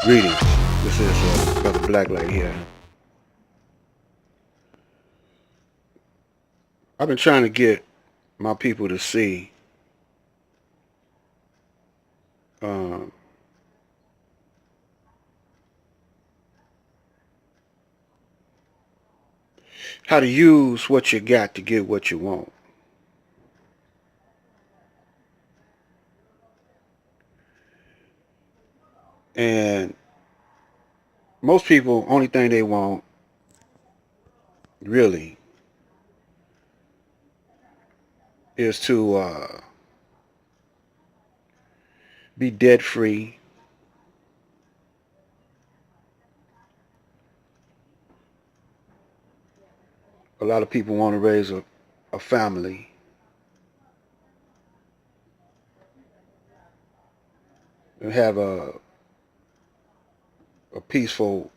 Greetings. This is Brother Blacklight here. I've been trying to get my people to see um, how to use what you got to get what you want. And most people, only thing they want really is to be debt free. A lot of people want to raise a family and have a peaceful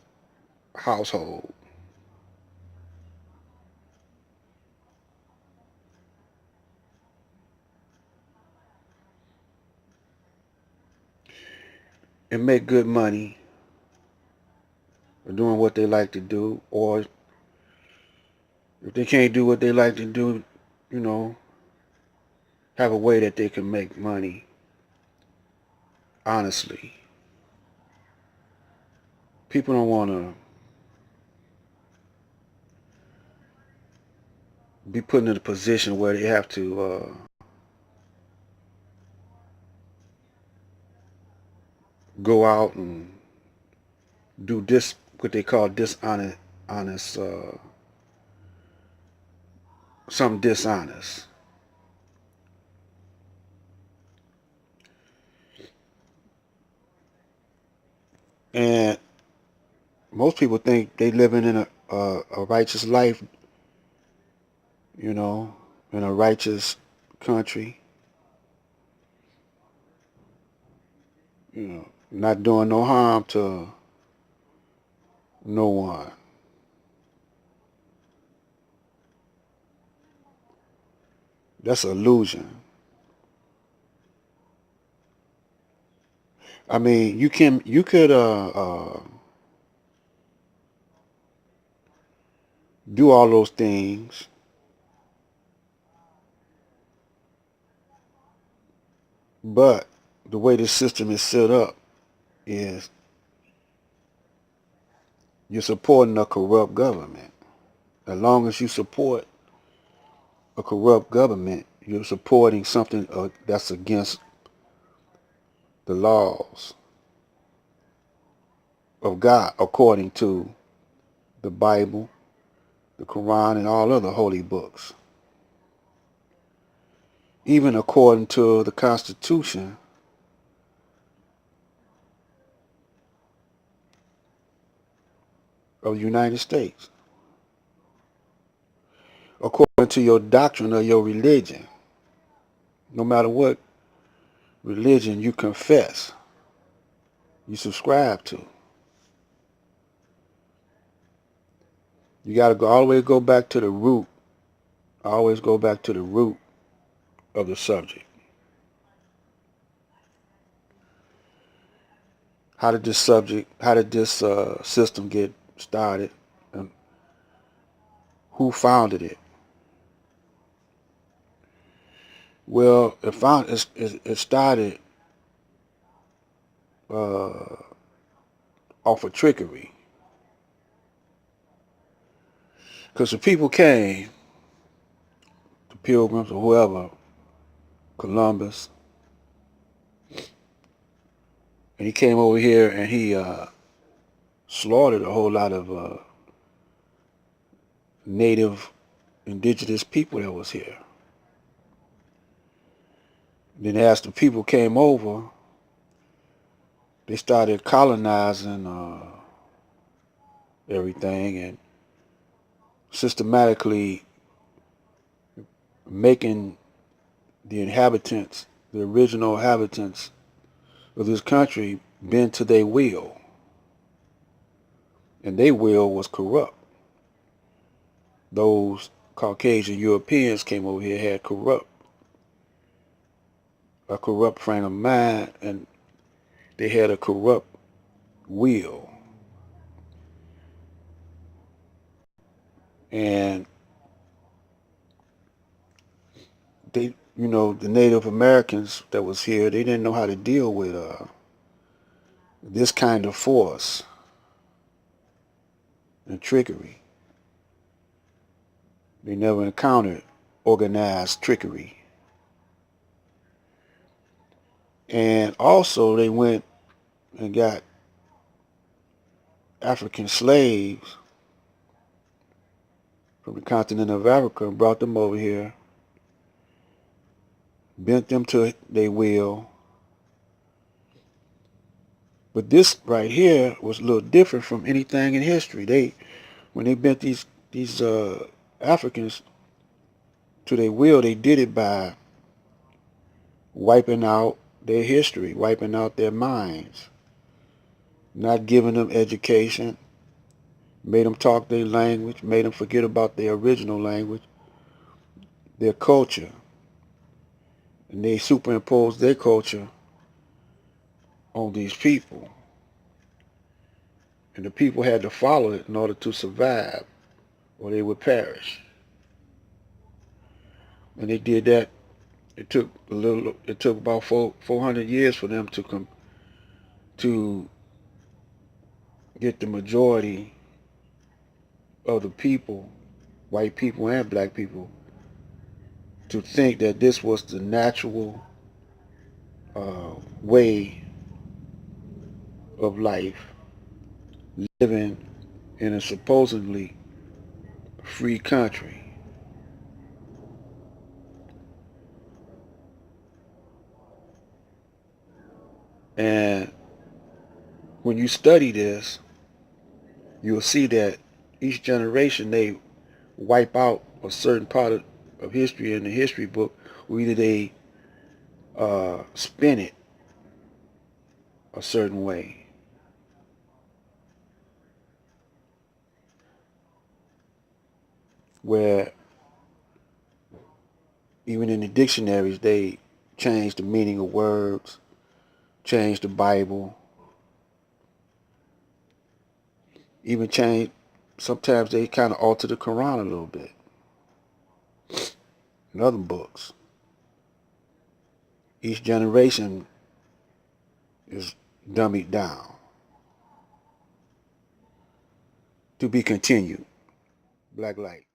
household. And make good money doing what they like to do, or if they can't do what they like to do, you know, have a way that they can make money honestly. People don't want to be put in a position where they have to go out and do this, what they call honest, something dishonest. And most people think they living in a righteous life, you know, in a righteous country, you know, not doing no harm to no one. That's an illusion. I mean, you could do all those things, but the way the system is set up is you're supporting a corrupt government. As long as you support a corrupt government, you're supporting something that's against the laws of God, according to the Bible, the Quran, and all other holy books. Even according to the Constitution of the United States, according to your doctrine of your religion, no matter what religion you confess, you subscribe to. You got to always go back to the root. Always go back to the root of the subject. How did this system get started, and who founded it? Well, it started uh, off of trickery, because the people came, the Pilgrims or whoever, Columbus, and he came over here and he slaughtered a whole lot of native indigenous people that was here. Then as the people came over, they started colonizing everything and systematically making the inhabitants, the original inhabitants of this country, bend to their will. And their will was corrupt. Those Caucasian Europeans came over here, had a corrupt frame of mind, and they had a corrupt will. And they, the Native Americans that was here, they didn't know how to deal with this kind of force and trickery. They never encountered organized trickery. And also they went and got African slaves from the continent of Africa and brought them over here, bent them to their will. But this right here was a little different from anything in history. When they bent these Africans to their will, they did it by wiping out their history, wiping out their minds, not giving them education, made them talk their language, made them forget about their original language, their culture, and they superimposed their culture on these people. And the people had to follow it in order to survive, or they would perish. And they did that. It took about 400 years for them to get the majority of the people, white people and black people, to think that this was the natural way of life, living in a supposedly free country. And when you study this, you'll see that each generation they wipe out a certain part of history in the history book, or either they spin it a certain way. Where even in the dictionaries they change the meaning of words, change the Bible, even change, sometimes they kind of alter the Quran a little bit in other books. Each generation is dummied down. To be continued. Black Light.